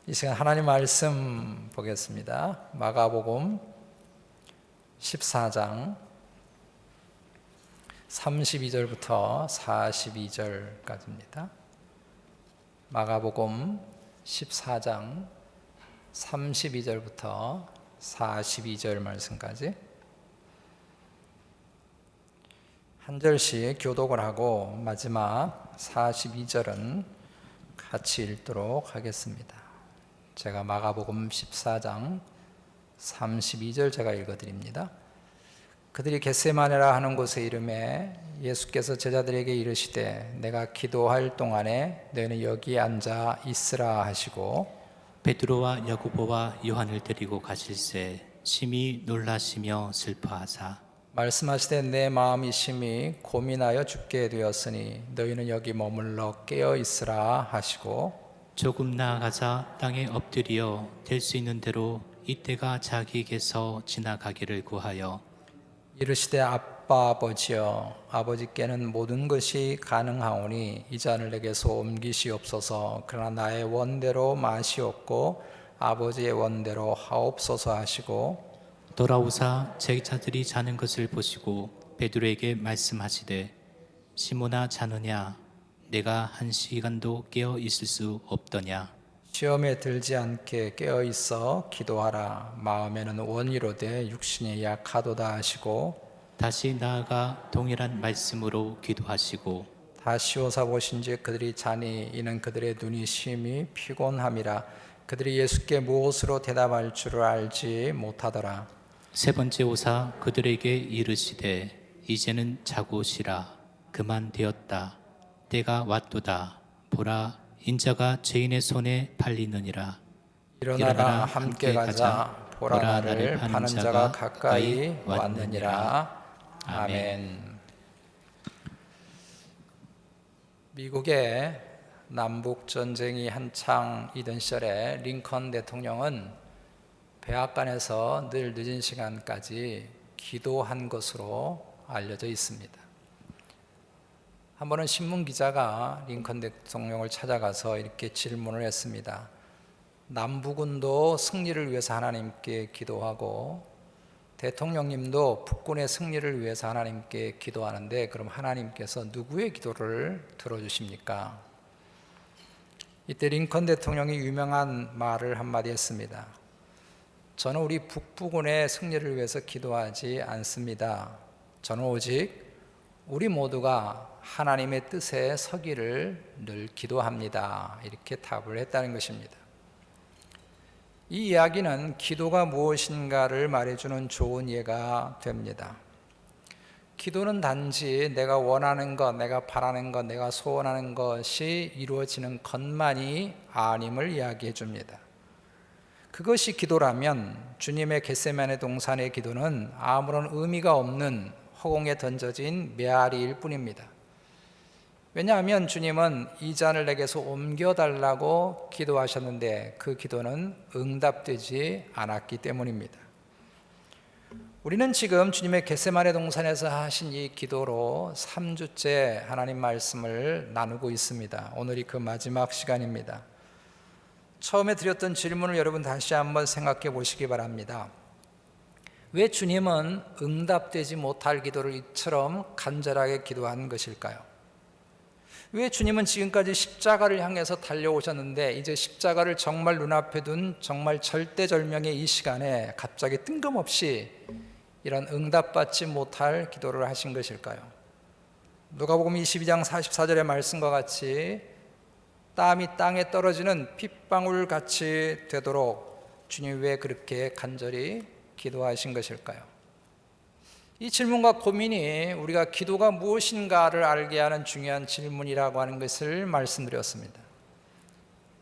이 시간 하나님 말씀 보겠습니다. 마가복음 14장 32절부터 42절까지입니다. 마가복음 14장 32절부터 42절 말씀까지 한 절씩 교독을 하고 마지막 42절은 같이 읽도록 하겠습니다. 제가 마가복음 14장 32절 제가 읽어드립니다. 그들이 겟세마네라 하는 곳에 이르매 예수께서 제자들에게 이르시되 내가 기도할 동안에 너희는 여기 앉아 있으라 하시고 베드로와 야고보와 요한을 데리고 가실새 심히 놀라시며 슬퍼하사 말씀하시되 내 마음이 심히 고민하여 죽게 되었으니 너희는 여기 머물러 깨어 있으라 하시고 조금 나아가자 땅에 엎드려 될 수 있는 대로 이때가 자기에게서 지나가기를 구하여 이르시되 아빠 아버지여 아버지께는 모든 것이 가능하오니 이 잔을 내게서 옮기시옵소서. 그러나 나의 원대로 마시옵고 아버지의 원대로 하옵소서 하시고 돌아오사 제자들이 자는 것을 보시고 베드로에게 말씀하시되 시몬아 자느냐 내가 한 시간도 깨어 있을 수 없더냐 시험에 들지 않게 깨어 있어 기도하라. 마음에는 원이로되 육신이 약하도다 하시고 다시 나아가 동일한 말씀으로 기도하시고 다시 오사 보신즉 그들이 자니 이는 그들의 눈이 심히 피곤함이라. 그들이 예수께 무엇으로 대답할 줄을 알지 못하더라. 세 번째 오사 그들에게 이르시되 이제는 자고 쉬라 그만 되었다 때가 왔도다 보라 인자가 죄인의 손에 팔리느니라 일어나라 함께 가자. 보라 나를 파는 자가 가까이 왔느니라. 아멘. 미국의 남북 전쟁이 한창이던 시절에 링컨 대통령은 백악관에서 늘 늦은 시간까지 기도한 것으로 알려져 있습니다. 한 번은 신문 기자가 링컨 대통령을 찾아가서 이렇게 질문을 했습니다. 남북은도 승리를 위해서 하나님께 기도하고 대통령님도 북군의 승리를 위해서 하나님께 기도하는데 그럼 하나님께서 누구의 기도를 들어주십니까? 이때 링컨 대통령이 유명한 말을 한마디 했습니다. 저는 우리 북부군의 승리를 위해서 기도하지 않습니다. 저는 오직 우리 모두가 하나님의 뜻에 서기를 늘 기도합니다. 이렇게 답을 했다는 것입니다. 이 이야기는 기도가 무엇인가를 말해주는 좋은 예가 됩니다. 기도는 단지 내가 원하는 것, 내가 바라는 것, 내가 소원하는 것이 이루어지는 것만이 아님을 이야기해 줍니다. 그것이 기도라면 주님의 겟세마네 동산의 기도는 아무런 의미가 없는 허공에 던져진 메아리일 뿐입니다. 왜냐하면 주님은 이 잔을 내게서 옮겨달라고 기도하셨는데 그 기도는 응답되지 않았기 때문입니다. 우리는 지금 주님의 겟세마네 동산에서 하신 이 기도로 3주째 하나님 말씀을 나누고 있습니다. 오늘이 그 마지막 시간입니다. 처음에 드렸던 질문을 여러분 다시 한번 생각해 보시기 바랍니다. 왜 주님은 응답되지 못할 기도를 이처럼 간절하게 기도한 것일까요? 왜 주님은 지금까지 십자가를 향해서 달려오셨는데 이제 십자가를 정말 눈앞에 둔 정말 절대절명의 이 시간에 갑자기 뜬금없이 이런 응답받지 못할 기도를 하신 것일까요? 누가복음 22장 44절의 말씀과 같이 땀이 땅에 떨어지는 핏방울 같이 되도록 주님 왜 그렇게 간절히 기도하신 것일까요? 이 질문과 고민이 우리가 기도가 무엇인가를 알게 하는 중요한 질문이라고 하는 것을 말씀드렸습니다.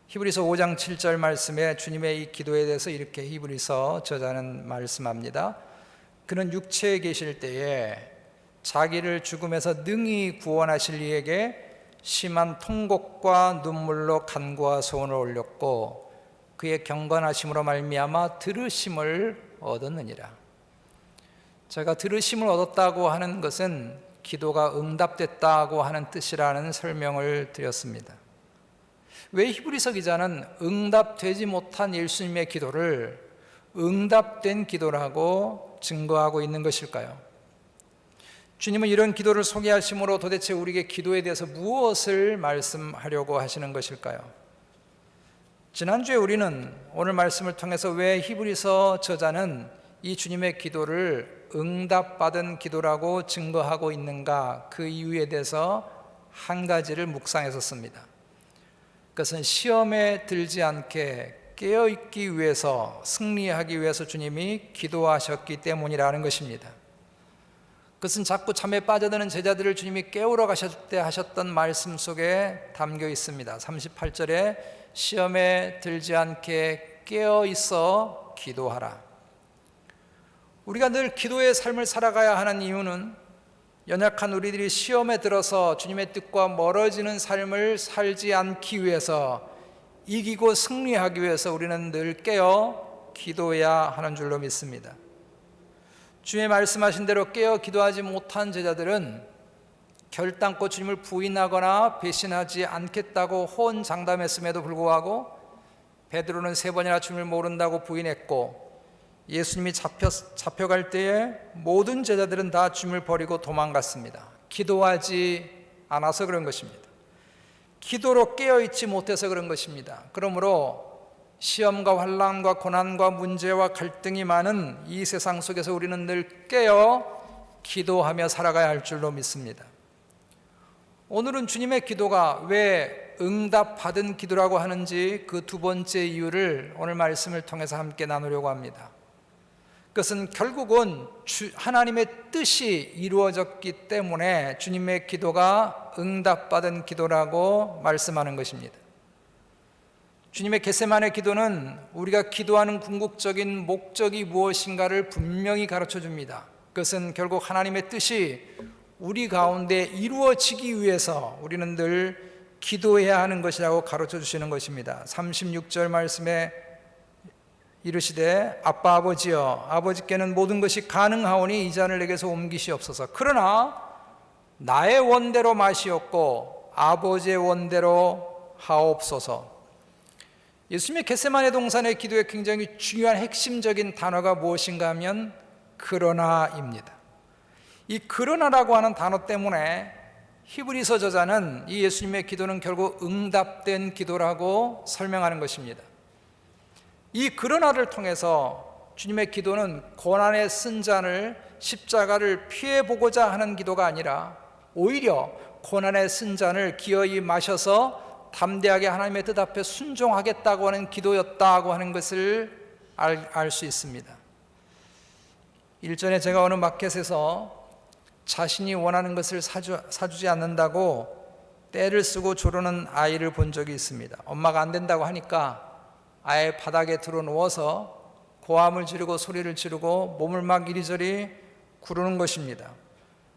히브리서 5장 7절 말씀에 주님의 이 기도에 대해서 이렇게 히브리서 저자는 말씀합니다. 그는 육체에 계실 때에 자기를 죽음에서 능히 구원하실 이에게 심한 통곡과 눈물로 간구와 소원을 올렸고 그의 경건하심으로 말미암아 들으심을 얻었느니라. 제가 들으심을 얻었다고 하는 것은 기도가 응답됐다고 하는 뜻이라는 설명을 드렸습니다. 왜 히브리서 기자는 응답되지 못한 예수님의 기도를 응답된 기도라고 증거하고 있는 것일까요? 주님은 이런 기도를 소개하심으로 도대체 우리에게 기도에 대해서 무엇을 말씀하려고 하시는 것일까요? 지난주에 우리는 오늘 말씀을 통해서 왜 히브리서 저자는 이 주님의 기도를 응답받은 기도라고 증거하고 있는가, 그 이유에 대해서 한 가지를 묵상했었습니다. 그것은 시험에 들지 않게 깨어있기 위해서, 승리하기 위해서 주님이 기도하셨기 때문이라는 것입니다. 그것은 자꾸 잠에 빠져드는 제자들을 주님이 깨우러 가셨을 때 하셨던 말씀 속에 담겨 있습니다. 38절에 시험에 들지 않게 깨어있어 기도하라. 우리가 늘 기도의 삶을 살아가야 하는 이유는 연약한 우리들이 시험에 들어서 주님의 뜻과 멀어지는 삶을 살지 않기 위해서, 이기고 승리하기 위해서 우리는 늘 깨어 기도해야 하는 줄로 믿습니다. 주의 말씀하신 대로 깨어 기도하지 못한 제자들은 결단코 주님을 부인하거나 배신하지 않겠다고 호언장담했음에도 불구하고 베드로는 3번이나 주님을 모른다고 부인했고, 예수님이 잡혀갈 때에 모든 제자들은 다 주님을 버리고 도망갔습니다. 기도하지 않아서 그런 것입니다. 기도로 깨어있지 못해서 그런 것입니다. 그러므로 시험과 환난과 고난과 문제와 갈등이 많은 이 세상 속에서 우리는 늘 깨어 기도하며 살아가야 할 줄로 믿습니다. 오늘은 주님의 기도가 왜 응답받은 기도라고 하는지 그 두 번째 이유를 오늘 말씀을 통해서 함께 나누려고 합니다. 그것은 결국은 하나님의 뜻이 이루어졌기 때문에 주님의 기도가 응답받은 기도라고 말씀하는 것입니다. 주님의 겟세마네 기도는 우리가 기도하는 궁극적인 목적이 무엇인가를 분명히 가르쳐 줍니다. 그것은 결국 하나님의 뜻이 우리 가운데 이루어지기 위해서 우리는 늘 기도해야 하는 것이라고 가르쳐 주시는 것입니다. 36절 말씀에 이르시되 아빠 아버지여, 아버지께는 모든 것이 가능하오니 이 잔을 내게서 옮기시옵소서. 그러나 나의 원대로 마시옵고 아버지의 원대로 하옵소서. 예수님의 겟세마네 동산의 기도의 굉장히 중요한 핵심적인 단어가 무엇인가 하면 그러나입니다. 이 그러나라고 하는 단어 때문에 히브리서 저자는 이 예수님의 기도는 결국 응답된 기도라고 설명하는 것입니다. 이 그러나를 통해서 주님의 기도는 고난의 쓴 잔을, 십자가를 피해보고자 하는 기도가 아니라 오히려 고난의 쓴 잔을 기어이 마셔서 담대하게 하나님의 뜻 앞에 순종하겠다고 하는 기도였다고 하는 것을 알 수 있습니다. 일전에 제가 어느 마켓에서 자신이 원하는 것을 사주지 않는다고 떼를 쓰고 조르는 아이를 본 적이 있습니다. 엄마가 안 된다고 하니까 아예 바닥에 들어 누워서 고함을 지르고 소리를 지르고 몸을 막 이리저리 구르는 것입니다.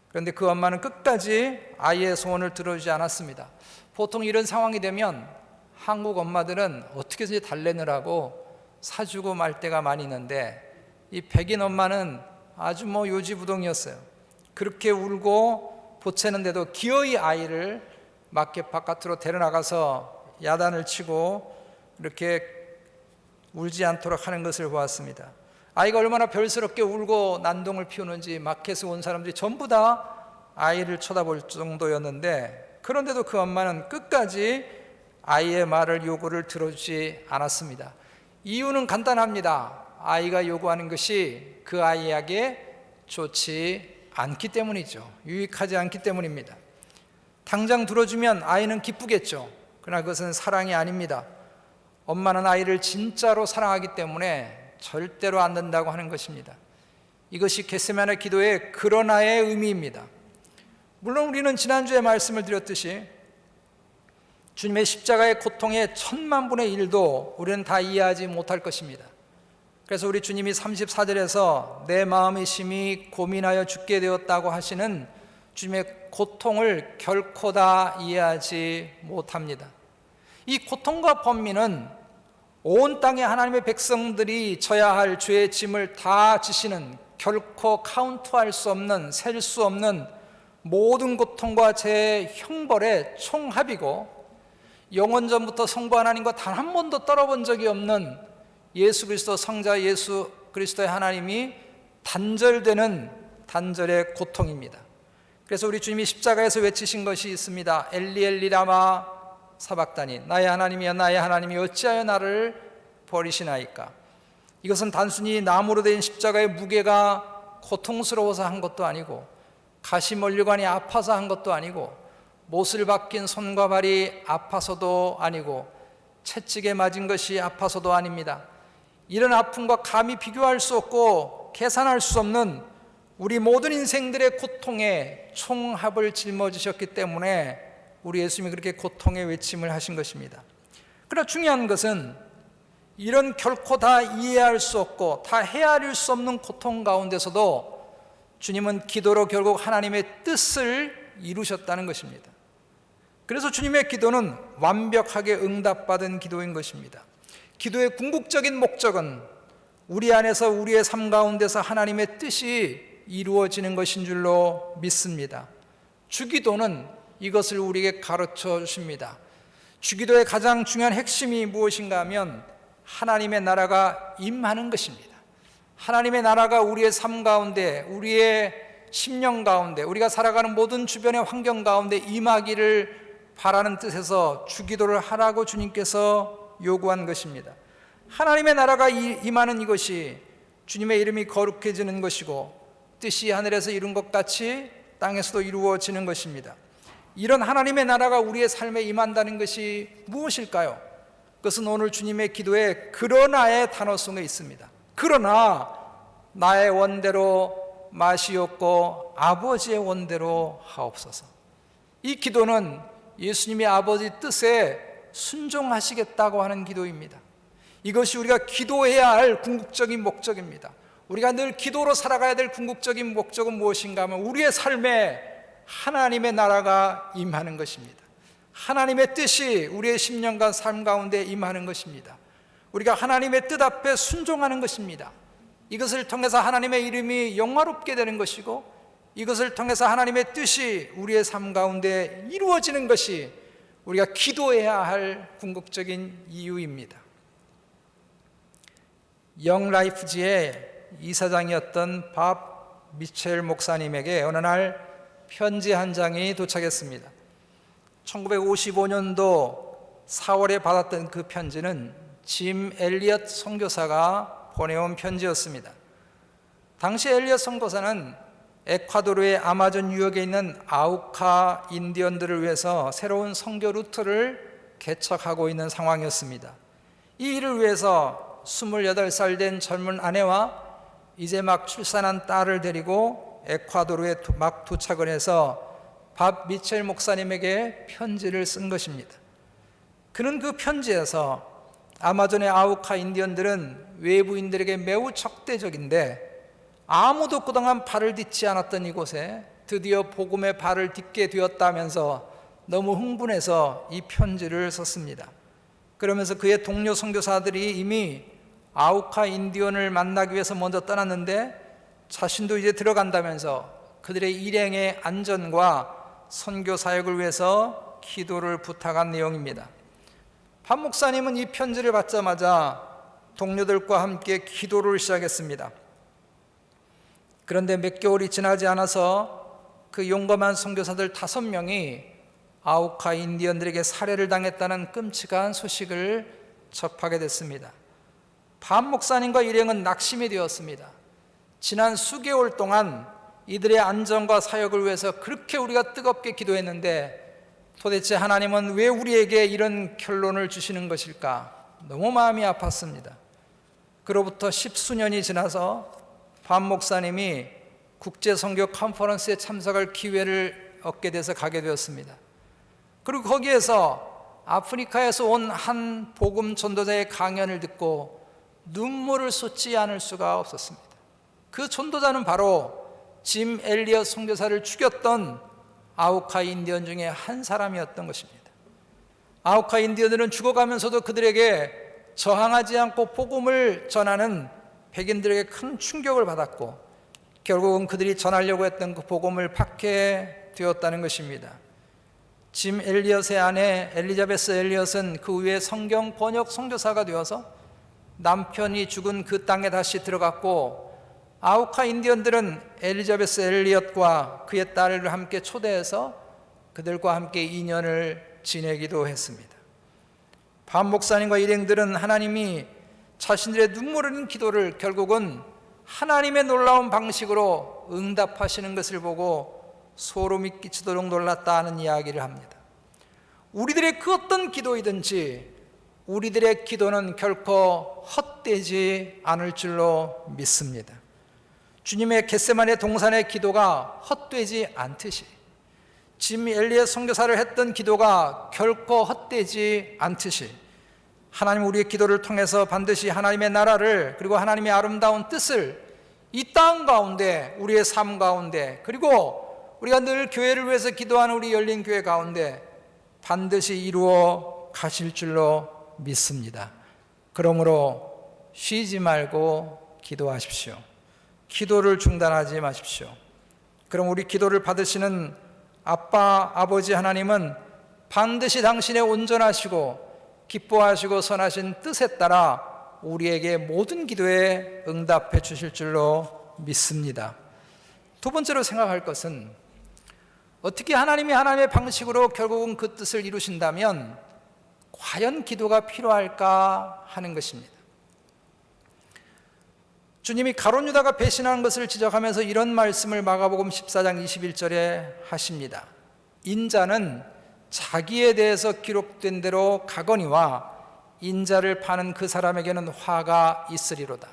그런데 그 엄마는 끝까지 아이의 소원을 들어주지 않았습니다. 보통 이런 상황이 되면 한국 엄마들은 어떻게든지 달래느라고 사주고 말 때가 많이 있는데, 이 백인 엄마는 아주 요지부동이었어요. 그렇게 울고 보채는데도 기어이 아이를 마켓 바깥으로 데려나가서 야단을 치고 이렇게 울지 않도록 하는 것을 보았습니다. 아이가 얼마나 별스럽게 울고 난동을 피우는지 마켓에 온 사람들이 전부 다 아이를 쳐다볼 정도였는데, 그런데도 그 엄마는 끝까지 아이의 말을, 요구를 들어주지 않았습니다. 이유는 간단합니다. 아이가 요구하는 것이 그 아이에게 좋지 않기 때문이죠. 유익하지 않기 때문입니다. 당장 들어주면 아이는 기쁘겠죠. 그러나 그것은 사랑이 아닙니다. 엄마는 아이를 진짜로 사랑하기 때문에 절대로 안 된다고 하는 것입니다. 이것이 겟세마네 기도의 그러나의 의미입니다. 물론 우리는 지난주에 말씀을 드렸듯이 주님의 십자가의 고통의 1000만분의 1도 우리는 다 이해하지 못할 것입니다. 그래서 우리 주님이 34절에서 내 마음이 심히 고민하여 죽게 되었다고 하시는 주님의 고통을 결코 다 이해하지 못합니다. 이 고통과 번민은 온 땅의 하나님의 백성들이 져야 할 죄의 짐을 다 지시는, 결코 카운트할 수 없는, 셀 수 없는 모든 고통과 죄의 형벌의 총합이고, 영원전부터 성부 하나님과 단 한 번도 떨어본 적이 없는 예수 그리스도 성자 예수 그리스도의 하나님이 단절되는 단절의 고통입니다. 그래서 우리 주님이 십자가에서 외치신 것이 있습니다. 엘리 엘리 라마 사박다니, 나의 하나님이여 나의 하나님이 어찌하여 나를 버리시나이까. 이것은 단순히 나무로 된 십자가의 무게가 고통스러워서 한 것도 아니고, 가시면류관이 아파서 한 것도 아니고, 못을 박힌 손과 발이 아파서도 아니고, 채찍에 맞은 것이 아파서도 아닙니다. 이런 아픔과 감히 비교할 수 없고 계산할 수 없는 우리 모든 인생들의 고통에 총합을 짊어지셨기 때문에 우리 예수님이 그렇게 고통의 외침을 하신 것입니다. 그러나 중요한 것은 이런 결코 다 이해할 수 없고 다 헤아릴 수 없는 고통 가운데서도 주님은 기도로 결국 하나님의 뜻을 이루셨다는 것입니다. 그래서 주님의 기도는 완벽하게 응답받은 기도인 것입니다. 기도의 궁극적인 목적은 우리 안에서 우리의 삶 가운데서 하나님의 뜻이 이루어지는 것인 줄로 믿습니다. 주기도는 이것을 우리에게 가르쳐 주십니다. 주기도의 가장 중요한 핵심이 무엇인가 하면 하나님의 나라가 임하는 것입니다. 하나님의 나라가 우리의 삶 가운데, 우리의 심령 가운데, 우리가 살아가는 모든 주변의 환경 가운데 임하기를 바라는 뜻에서 주기도를 하라고 주님께서 요구한 것입니다. 하나님의 나라가 임하는 이것이 주님의 이름이 거룩해지는 것이고, 뜻이 하늘에서 이룬 것 같이 땅에서도 이루어지는 것입니다. 이런 하나님의 나라가 우리의 삶에 임한다는 것이 무엇일까요? 그것은 오늘 주님의 기도에 그러나의 단어 속에 있습니다. 그러나 나의 원대로 마시옵고 아버지의 원대로 하옵소서. 이 기도는 예수님이 아버지 뜻에 순종하시겠다고 하는 기도입니다. 이것이 우리가 기도해야 할 궁극적인 목적입니다. 우리가 늘 기도로 살아가야 될 궁극적인 목적은 무엇인가 하면 우리의 삶에 하나님의 나라가 임하는 것입니다. 하나님의 뜻이 우리의 심령과 삶 가운데 임하는 것입니다. 우리가 하나님의 뜻 앞에 순종하는 것입니다. 이것을 통해서 하나님의 이름이 영화롭게 되는 것이고, 이것을 통해서 하나님의 뜻이 우리의 삶 가운데 이루어지는 것이 우리가 기도해야 할 궁극적인 이유입니다. 영라이프지의 이사장이었던 밥 미첼 목사님에게 어느 날 편지 한 장이 도착했습니다. 1955년도 4월에 받았던 그 편지는 짐 엘리엇 선교사가 보내온 편지였습니다. 당시 엘리엇 선교사는 에콰도르의 아마존 유역에 있는 아우카 인디언들을 위해서 새로운 선교 루트를 개척하고 있는 상황이었습니다. 이 일을 위해서 28살 된 젊은 아내와 이제 막 출산한 딸을 데리고 에콰도르에 막 도착을 해서 밥 미첼 목사님에게 편지를 쓴 것입니다. 그는 그 편지에서 아마존의 아우카 인디언들은 외부인들에게 매우 적대적인데, 아무도 그동안 발을 딛지 않았던 이곳에 드디어 복음의 발을 딛게 되었다면서 너무 흥분해서 이 편지를 썼습니다. 그러면서 그의 동료 선교사들이 이미 아우카 인디언을 만나기 위해서 먼저 떠났는데 자신도 이제 들어간다면서 그들의 일행의 안전과 선교 사역을 위해서 기도를 부탁한 내용입니다. 밥 목사님은 이 편지를 받자마자 동료들과 함께 기도를 시작했습니다. 그런데 몇 개월이 지나지 않아서 그 용감한 선교사들 5명이 아우카 인디언들에게 살해를 당했다는 끔찍한 소식을 접하게 됐습니다. 밥 목사님과 일행은 낙심이 되었습니다. 지난 수개월 동안 이들의 안전과 사역을 위해서 그렇게 우리가 뜨겁게 기도했는데 도대체 하나님은 왜 우리에게 이런 결론을 주시는 것일까? 너무 마음이 아팠습니다. 그로부터 10수년이 지나서 밥 목사님이 국제선교 컨퍼런스에 참석할 기회를 얻게 돼서 가게 되었습니다. 그리고 거기에서 아프리카에서 온 한 복음 전도자의 강연을 듣고 눈물을 쏟지 않을 수가 없었습니다. 그 전도자는 바로 짐 엘리엇 선교사를 죽였던 아우카 인디언 중에 한 사람이었던 것입니다. 아우카 인디언들은 죽어가면서도 그들에게 저항하지 않고 복음을 전하는 백인들에게 큰 충격을 받았고, 결국은 그들이 전하려고 했던 그 복음을 박해되었다는 것입니다. 짐 엘리엇의 아내 엘리자베스 엘리엇은 그 후에 성경 번역 선교사가 되어서 남편이 죽은 그 땅에 다시 들어갔고, 아우카 인디언들은 엘리자베스 엘리엇과 그의 딸을 함께 초대해서 그들과 함께 인연을 지내기도 했습니다. 반 목사님과 일행들은 하나님이 자신들의 눈물 흘린 기도를 결국은 하나님의 놀라운 방식으로 응답하시는 것을 보고 소름이 끼치도록 놀랐다는 이야기를 합니다. 우리들의 그 어떤 기도이든지 우리들의 기도는 결코 헛되지 않을 줄로 믿습니다. 주님의 겟세마네 동산의 기도가 헛되지 않듯이 짐 엘리엇 선교사를 했던 기도가 결코 헛되지 않듯이 하나님 우리의 기도를 통해서 반드시 하나님의 나라를, 그리고 하나님의 아름다운 뜻을 이 땅 가운데, 우리의 삶 가운데, 그리고 우리가 늘 교회를 위해서 기도하는 우리 열린 교회 가운데 반드시 이루어 가실 줄로 믿습니다. 그러므로 쉬지 말고 기도하십시오. 기도를 중단하지 마십시오. 그럼 우리 기도를 받으시는 아빠, 아버지 하나님은 반드시 당신의 온전하시고 기뻐하시고 선하신 뜻에 따라 우리에게 모든 기도에 응답해 주실 줄로 믿습니다. 두 번째로 생각할 것은, 어떻게 하나님이 하나님의 방식으로 결국은 그 뜻을 이루신다면 과연 기도가 필요할까 하는 것입니다. 주님이 가룟 유다가 배신한 것을 지적하면서 이런 말씀을 마가복음 14장 21절에 하십니다. 인자는 자기에 대해서 기록된 대로 가거니와 인자를 파는 그 사람에게는 화가 있으리로다.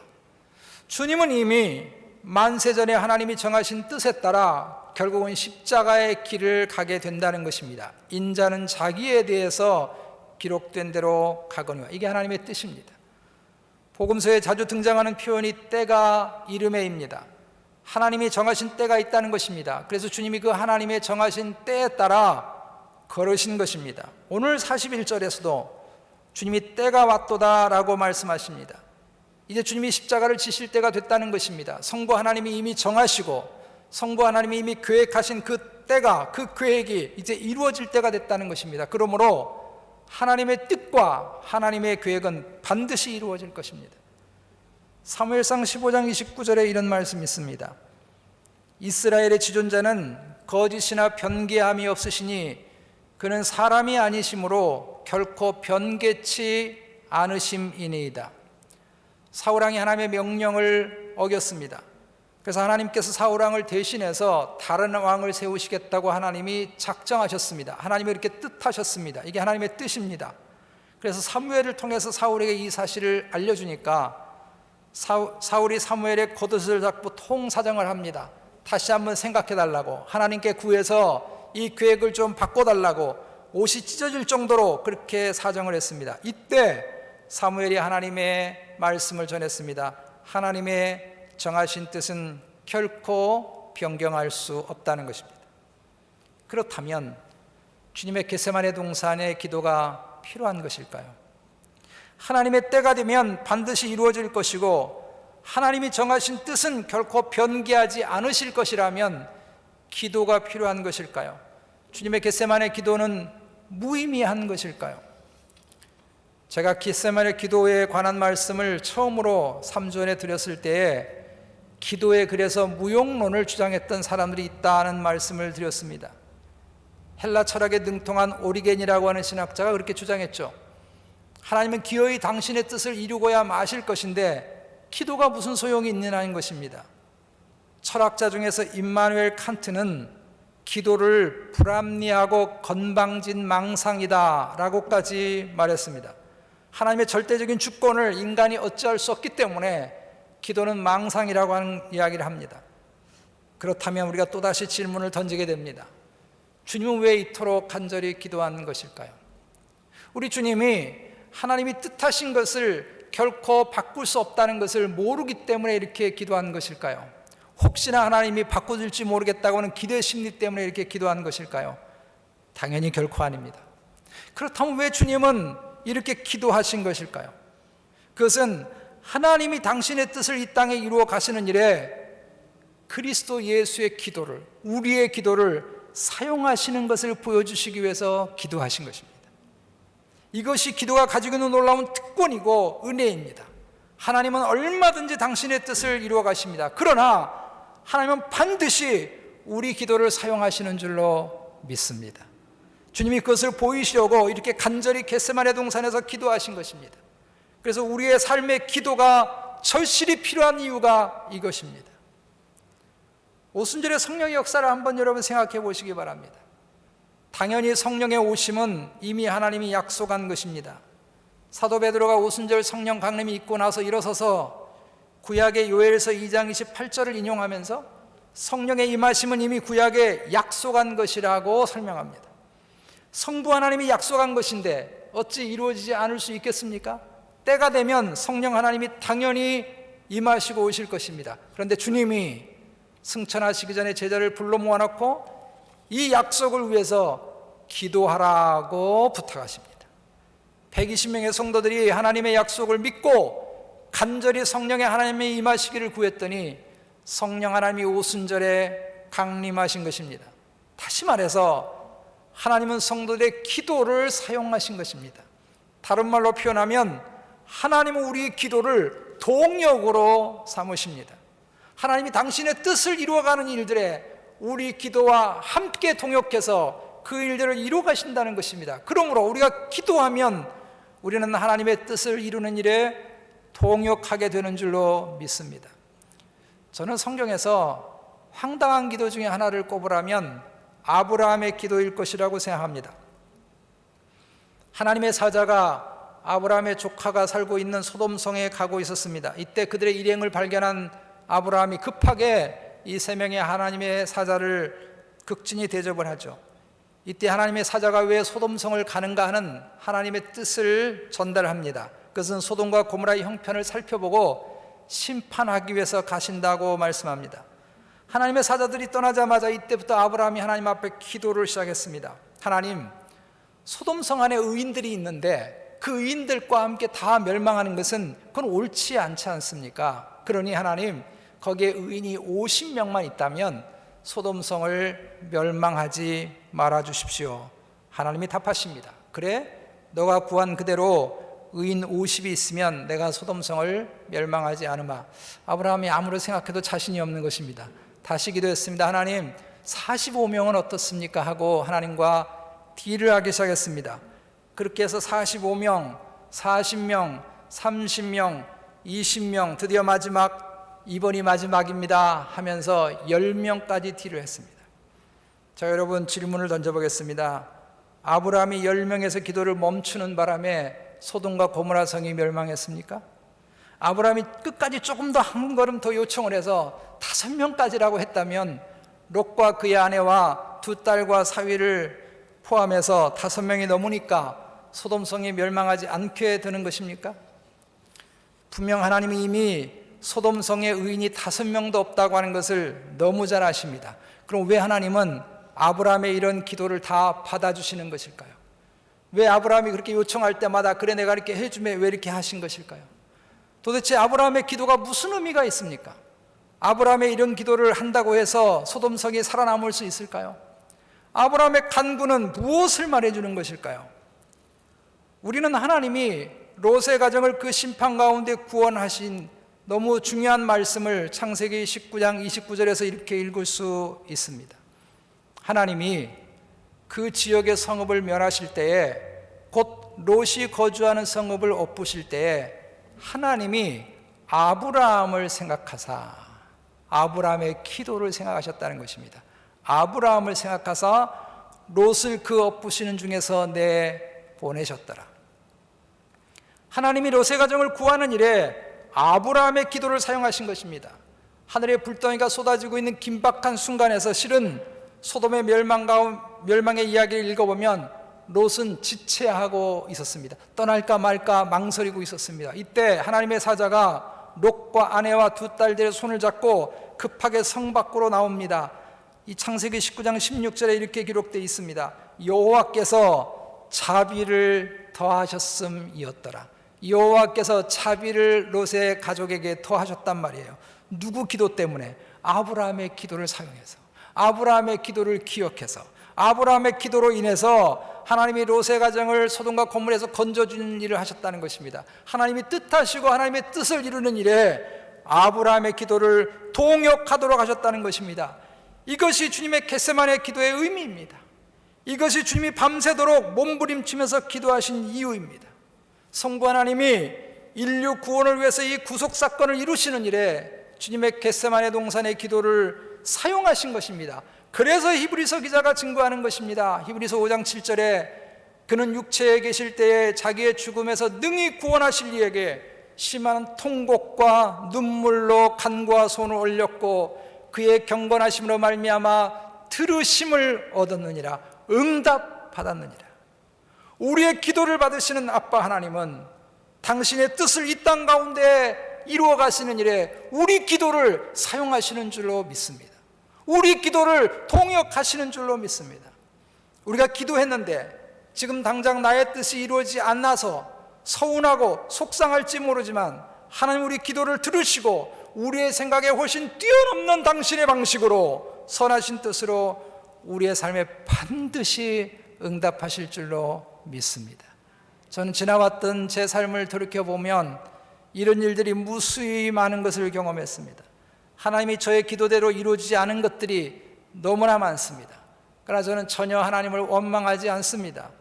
주님은 이미 만세전에 하나님이 정하신 뜻에 따라 결국은 십자가의 길을 가게 된다는 것입니다. 인자는 자기에 대해서 기록된 대로 가거니와, 이게 하나님의 뜻입니다. 복음서에 자주 등장하는 표현이 때가 이름에입니다. 하나님이 정하신 때가 있다는 것입니다. 그래서 주님이 그 하나님의 정하신 때에 따라 걸으신 것입니다. 오늘 41절에서도 주님이 때가 왔도다 라고 말씀하십니다. 이제 주님이 십자가를 지실 때가 됐다는 것입니다. 성부 하나님이 이미 정하시고 성부 하나님이 이미 계획하신 그 때가, 그 계획이 이제 이루어질 때가 됐다는 것입니다. 그러므로 하나님의 뜻과 하나님의 계획은 반드시 이루어질 것입니다. 사무엘상 15장 29절에 이런 말씀이 있습니다. 이스라엘의 지존자는 거짓이나 변개함이 없으시니 그는 사람이 아니심으로 결코 변개치 않으심이니이다. 사울왕이 하나님의 명령을 어겼습니다. 그래서 하나님께서 사울왕을 대신해서 다른 왕을 세우시겠다고 하나님이 작정하셨습니다. 하나님이 이렇게 뜻하셨습니다. 이게 하나님의 뜻입니다. 그래서 사무엘을 통해서 사울에게 이 사실을 알려주니까 사울이 사무엘의 겉옷을 잡고 통사정을 합니다. 다시 한번 생각해달라고, 하나님께 구해서 이 계획을 좀 바꿔달라고 옷이 찢어질 정도로 그렇게 사정을 했습니다. 이때 사무엘이 하나님의 말씀을 전했습니다. 하나님의 정하신 뜻은 결코 변경할 수 없다는 것입니다. 그렇다면 주님의 겟세마네 동산의 기도가 필요한 것일까요? 하나님의 때가 되면 반드시 이루어질 것이고 하나님이 정하신 뜻은 결코 변개하지 않으실 것이라면 기도가 필요한 것일까요? 주님의 겟세마네 기도는 무의미한 것일까요? 제가 겟세마네 기도에 관한 말씀을 처음으로 3주년에 드렸을 때에 기도에 그래서 무용론을 주장했던 사람들이 있다는 말씀을 드렸습니다. 헬라 철학에 능통한 오리겐이라고 하는 신학자가 그렇게 주장했죠. 하나님은 기어이 당신의 뜻을 이루고야 마실 것인데 기도가 무슨 소용이 있느냐는 것입니다. 철학자 중에서 임마누엘 칸트는 기도를 불합리하고 건방진 망상이다 라고까지 말했습니다. 하나님의 절대적인 주권을 인간이 어찌할 수 없기 때문에 기도는 망상이라고 하는 이야기를 합니다. 그렇다면 우리가 또다시 질문을 던지게 됩니다. 주님은 왜 이토록 간절히 기도하는 것일까요? 우리 주님이 하나님이 뜻하신 것을 결코 바꿀 수 없다는 것을 모르기 때문에 이렇게 기도하는 것일까요? 혹시나 하나님이 바꿔줄지 모르겠다고 하는 기대 심리 때문에 이렇게 기도하는 것일까요? 당연히 결코 아닙니다. 그렇다면 왜 주님은 이렇게 기도하신 것일까요? 그것은 하나님이 당신의 뜻을 이 땅에 이루어 가시는 일에 그리스도 예수의 기도를, 우리의 기도를 사용하시는 것을 보여주시기 위해서 기도하신 것입니다. 이것이 기도가 가지고 있는 놀라운 특권이고 은혜입니다. 하나님은 얼마든지 당신의 뜻을 이루어 가십니다. 그러나 하나님은 반드시 우리 기도를 사용하시는 줄로 믿습니다. 주님이 그것을 보이시려고 이렇게 간절히 겟세마네 동산에서 기도하신 것입니다. 그래서 우리의 삶의 기도가 절실히 필요한 이유가 이것입니다. 오순절의 성령의 역사를 한번 여러분 생각해 보시기 바랍니다. 당연히 성령의 오심은 이미 하나님이 약속한 것입니다. 사도 베드로가 오순절 성령 강림이 있고 나서 일어서서 구약의 요엘서 2장 28절을 인용하면서 성령의 임하심은 이미 구약에 약속한 것이라고 설명합니다. 성부 하나님이 약속한 것인데 어찌 이루어지지 않을 수 있겠습니까? 때가 되면 성령 하나님이 당연히 임하시고 오실 것입니다. 그런데 주님이 승천하시기 전에 제자를 불러 모아놓고 이 약속을 위해서 기도하라고 부탁하십니다. 120명의 성도들이 하나님의 약속을 믿고 간절히 성령의 하나님의 임하시기를 구했더니 성령 하나님이 오순절에 강림하신 것입니다. 다시 말해서 하나님은 성도들의 기도를 사용하신 것입니다. 다른 말로 표현하면 하나님은 우리 기도를 동력으로 삼으십니다. 하나님이 당신의 뜻을 이루어가는 일들에 우리 기도와 함께 동역해서 그 일들을 이루어 가신다는 것입니다. 그러므로 우리가 기도하면 우리는 하나님의 뜻을 이루는 일에 동역하게 되는 줄로 믿습니다. 저는 성경에서 황당한 기도 중에 하나를 꼽으라면 아브라함의 기도일 것이라고 생각합니다. 하나님의 사자가 아브라함의 조카가 살고 있는 소돔성에 가고 있었습니다. 이때 그들의 일행을 발견한 아브라함이 급하게 이 세 명의 하나님의 사자를 극진히 대접을 하죠. 이때 하나님의 사자가 왜 소돔성을 가는가 하는 하나님의 뜻을 전달합니다. 그것은 소돔과 고모라의 형편을 살펴보고 심판하기 위해서 가신다고 말씀합니다. 하나님의 사자들이 떠나자마자 이때부터 아브라함이 하나님 앞에 기도를 시작했습니다. 하나님, 소돔성 안에 의인들이 있는데 그 의인들과 함께 다 멸망하는 것은 그건 옳지 않지 않습니까? 그러니 하나님, 거기에 의인이 50명만 있다면 소돔성을 멸망하지 말아 주십시오. 하나님이 답하십니다. 그래, 너가 구한 그대로 의인 50이 있으면 내가 소돔성을 멸망하지 않으마. 아브라함이 아무리 생각해도 자신이 없는 것입니다. 다시 기도했습니다. 하나님, 45명은 어떻습니까? 하고 하나님과 딜을 하기 시작했습니다. 그렇게 해서 45명, 40명, 30명, 20명, 드디어 마지막, 이번이 마지막입니다 하면서 10명까지 딜을 했습니다. 자, 여러분, 질문을 던져보겠습니다. 아브라함이 10명에서 기도를 멈추는 바람에 소돔과 고모라 성이 멸망했습니까? 아브라함이 끝까지 조금 더 한 걸음 더 요청을 해서 5명까지라고 했다면 롯과 그의 아내와 두 딸과 사위를 포함해서 5명이 넘으니까 소돔성이 멸망하지 않게 되는 것입니까? 분명 하나님이 이미 소돔성의 의인이 5명도 없다고 하는 것을 너무 잘 아십니다. 그럼 왜 하나님은 아브라함의 이런 기도를 다 받아주시는 것일까요? 왜 아브라함이 그렇게 요청할 때마다 그래 내가 이렇게 해주면 왜 이렇게 하신 것일까요? 도대체 아브라함의 기도가 무슨 의미가 있습니까? 아브라함의 이런 기도를 한다고 해서 소돔성이 살아남을 수 있을까요? 아브라함의 간구는 무엇을 말해주는 것일까요? 우리는 하나님이 롯의 가정을 그 심판 가운데 구원하신 너무 중요한 말씀을 창세기 19장 29절에서 이렇게 읽을 수 있습니다. 하나님이 그 지역의 성읍을 멸하실 때에, 곧 롯이 거주하는 성읍을 엎으실 때에 하나님이 아브라함을 생각하사 아브라함의 기도를 생각하셨다는 것입니다. 아브라함을 생각하사 롯을 그 엎으시는 중에서 내보내셨더라. 하나님이 롯의 가정을 구하는 일에 아브라함의 기도를 사용하신 것입니다. 하늘의 불덩이가 쏟아지고 있는 긴박한 순간에서 실은 소돔의 멸망의 이야기를 읽어보면 롯은 지체하고 있었습니다. 떠날까 말까 망설이고 있었습니다. 이때 하나님의 사자가 롯과 아내와 두 딸들의 손을 잡고 급하게 성 밖으로 나옵니다. 이 창세기 19장 16절에 이렇게 기록되어 있습니다. 여호와께서 자비를 더하셨음이었더라. 여호와께서 자비를 롯의 가족에게 더하셨단 말이에요. 누구 기도 때문에? 아브라함의 기도를 사용해서. 아브라함의 기도를 기억해서 아브라함의 기도로 인해서 하나님이 롯의 가정을 소돔과 고모라에서 건져주는 일을 하셨다는 것입니다. 하나님이 뜻하시고 하나님의 뜻을 이루는 일에 아브라함의 기도를 동역하도록 하셨다는 것입니다. 이것이 주님의 겟세마네 기도의 의미입니다. 이것이 주님이 밤새도록 몸부림치면서 기도하신 이유입니다. 성부 하나님이 인류 구원을 위해서 이 구속사건을 이루시는 일에 주님의 겟세마네 동산의 기도를 사용하신 것입니다. 그래서 히브리서 기자가 증거하는 것입니다. 히브리서 5장 7절에 그는 육체에 계실 때에 자기의 죽음에서 능히 구원하실 이에게 심한 통곡과 눈물로 간구와 손을 올렸고 그의 경건하심으로 말미암아 들으심을 얻었느니라. 응답받았느니라. 우리의 기도를 받으시는 아빠 하나님은 당신의 뜻을 이 땅 가운데 이루어 가시는 일에 우리 기도를 사용하시는 줄로 믿습니다. 우리 기도를 통역하시는 줄로 믿습니다. 우리가 기도했는데 지금 당장 나의 뜻이 이루어지지 않아서 서운하고 속상할지 모르지만 하나님 우리 기도를 들으시고 우리의 생각에 훨씬 뛰어넘는 당신의 방식으로 선하신 뜻으로 우리의 삶에 반드시 응답하실 줄로 믿습니다. 저는 지나왔던 제 삶을 돌이켜보면 이런 일들이 무수히 많은 것을 경험했습니다. 하나님이 저의 기도대로 이루어지지 않은 것들이 너무나 많습니다. 그러나 저는 전혀 하나님을 원망하지 않습니다.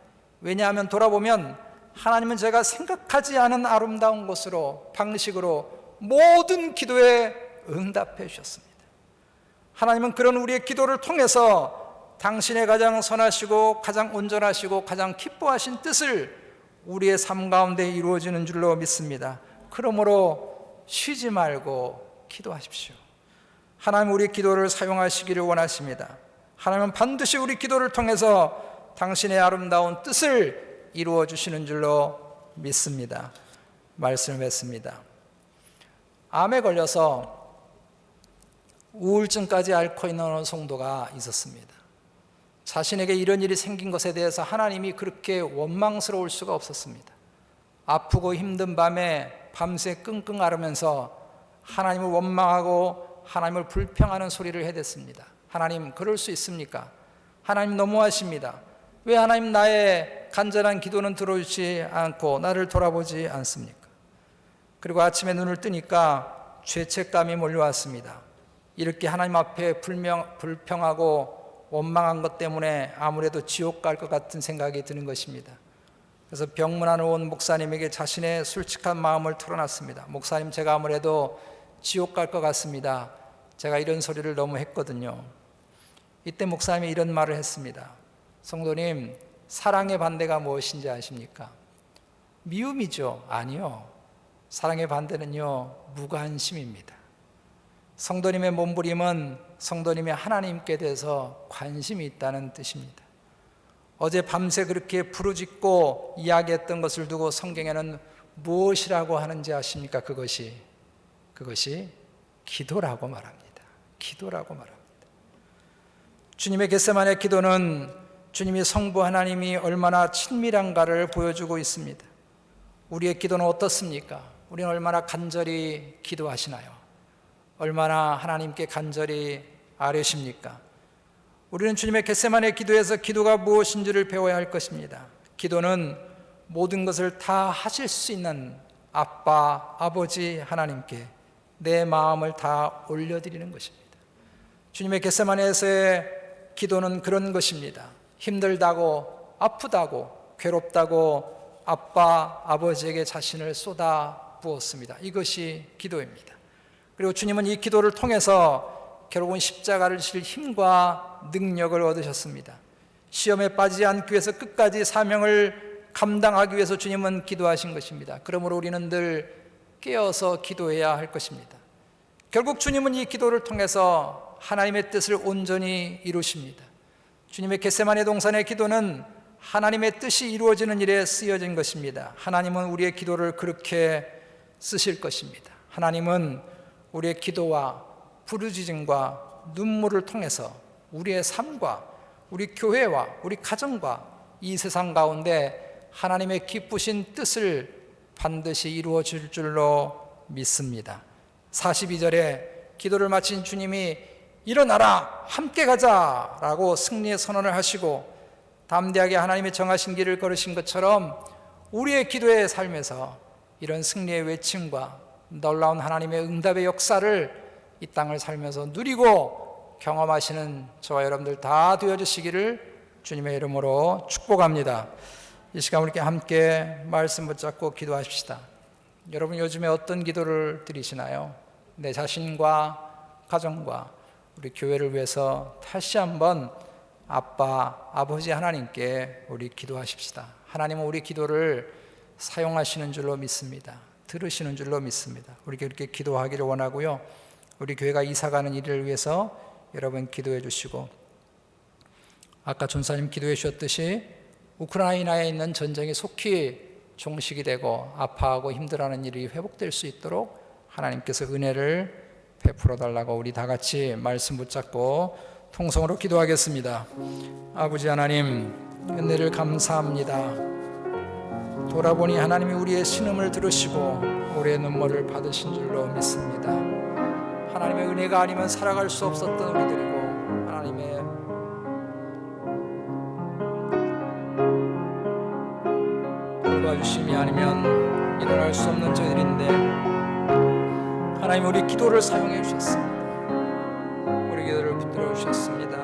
왜냐하면 돌아보면 하나님은 제가 생각하지 않은 아름다운 것으로 방식으로 모든 기도에 응답해 주셨습니다. 하나님은 그런 우리의 기도를 통해서 당신의 가장 선하시고 가장 온전하시고 가장 기뻐하신 뜻을 우리의 삶 가운데 이루어지는 줄로 믿습니다. 그러므로 쉬지 말고 기도하십시오. 하나님 우리 기도를 사용하시기를 원하십니다. 하나님은 반드시 우리 기도를 통해서 당신의 아름다운 뜻을 이루어 주시는 줄로 믿습니다. 말씀을 맺습니다. 암에 걸려서 우울증까지 앓고 있는 어느 성도가 있었습니다. 자신에게 이런 일이 생긴 것에 대해서 하나님이 그렇게 원망스러울 수가 없었습니다. 아프고 힘든 밤에 밤새 끙끙 앓으면서 하나님을 원망하고 하나님을 불평하는 소리를 해댔습니다. 하나님 그럴 수 있습니까? 하나님 너무하십니다. 왜 하나님 나의 간절한 기도는 들어주지 않고 나를 돌아보지 않습니까? 그리고 아침에 눈을 뜨니까 죄책감이 몰려왔습니다. 이렇게 하나님 앞에 불평하고 원망한 것 때문에 아무래도 지옥 갈 것 같은 생각이 드는 것입니다. 그래서 병문안을 온 목사님에게 자신의 솔직한 마음을 털어놨습니다. 목사님 제가 아무래도 지옥 갈 것 같습니다. 제가 이런 소리를 너무 했거든요. 이때 목사님이 이런 말을 했습니다. 성도님, 사랑의 반대가 무엇인지 아십니까? 미움이죠? 아니요. 사랑의 반대는요, 무관심입니다. 성도님의 몸부림은 성도님이 하나님께 대해서 관심이 있다는 뜻입니다. 어제 밤새 그렇게 부르짖고 이야기했던 것을 두고 성경에는 무엇이라고 하는지 아십니까? 그것이 기도라고 말합니다. 기도라고 말합니다. 주님의 겟세마네 기도는 주님이 성부 하나님이 얼마나 친밀한가를 보여주고 있습니다. 우리의 기도는 어떻습니까? 우리는 얼마나 간절히 기도하시나요? 얼마나 하나님께 간절히 아뢰십니까? 우리는 주님의 겟세마네 기도에서 기도가 무엇인지를 배워야 할 것입니다. 기도는 모든 것을 다 하실 수 있는 아빠, 아버지 하나님께 내 마음을 다 올려드리는 것입니다. 주님의 겟세마네에서의 기도는 그런 것입니다. 힘들다고, 아프다고, 괴롭다고 아빠, 아버지에게 자신을 쏟아 부었습니다. 이것이 기도입니다. 그리고 주님은 이 기도를 통해서 결국은 십자가를 질 힘과 능력을 얻으셨습니다. 시험에 빠지지 않기 위해서 끝까지 사명을 감당하기 위해서 주님은 기도하신 것입니다. 그러므로 우리는 늘 깨어서 기도해야 할 것입니다. 결국 주님은 이 기도를 통해서 하나님의 뜻을 온전히 이루십니다. 주님의 겟세마네 동산의 기도는 하나님의 뜻이 이루어지는 일에 쓰여진 것입니다. 하나님은 우리의 기도를 그렇게 쓰실 것입니다. 하나님은 우리의 기도와 부르짖음과 눈물을 통해서 우리의 삶과 우리 교회와 우리 가정과 이 세상 가운데 하나님의 기쁘신 뜻을 반드시 이루어 줄 줄로 믿습니다. 42절에 기도를 마친 주님이 일어나라, 함께 가자라고 승리의 선언을 하시고 담대하게 하나님의 정하신 길을 걸으신 것처럼 우리의 기도의 삶에서 이런 승리의 외침과 놀라운 하나님의 응답의 역사를 이 땅을 살면서 누리고 경험하시는 저와 여러분들 다 되어주시기를 주님의 이름으로 축복합니다. 이 시간 우리 함께 말씀 붙잡고 기도하십시다. 여러분 요즘에 어떤 기도를 드리시나요? 내 자신과 가정과 우리 교회를 위해서 다시 한번 아빠, 아버지 하나님께 우리 기도하십시다. 하나님은 우리 기도를 사용하시는 줄로 믿습니다. 들으시는 줄로 믿습니다. 우리 그렇게 기도하기를 원하고요. 우리 교회가 이사가는 일을 위해서 여러분 기도해 주시고, 아까 전사님 기도해 주셨듯이 우크라이나에 있는 전쟁이 속히 종식이 되고 아파하고 힘들어하는 일이 회복될 수 있도록 하나님께서 은혜를 베풀어 달라고 우리 다 같이 말씀 붙잡고 통성으로 기도하겠습니다. 아버지 하나님, 은혜를 감사합니다. 돌아보니 하나님이 우리의 신음을 들으시고 우리의 눈물을 받으신 줄로 믿습니다. 하나님의 은혜가 아니면 살아갈 수 없었던 우리들이고, 하나님의 도와주심이 아니면 일어날 수 없는 저희들인데, 하나님 우리 기도를 사용해 주셨습니다. 우리 기도를 붙들어 주셨습니다.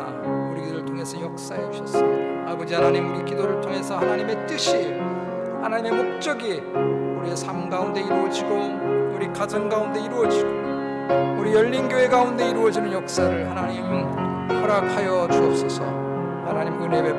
우리 기도를 통해서 역사해 주셨습니다. 아버지 하나님, 우리 기도를 통해서 하나님의 뜻이, 하나님의 목적이 우리의 삶 가운데 이루어지고 우리 가정 가운데 이루어지고 우리 열린 교회 가운데 이루어지는 역사를 하나님 허락하여 주옵소서. 하나님 은혜